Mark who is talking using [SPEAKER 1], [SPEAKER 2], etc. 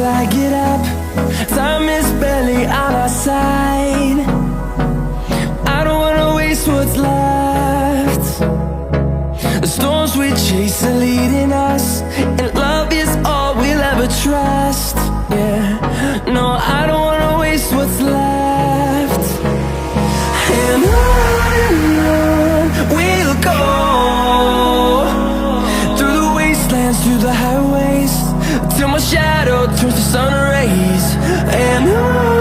[SPEAKER 1] I get up. Time is barely on our side. I don't wanna waste what's left. The storms we chase are leading us, and love is all we'll ever trust. Yeah, no, I don't wanna waste what's left. And on we'll go, through the wastelands, through the highways, till my shadow turns to sun rays. And on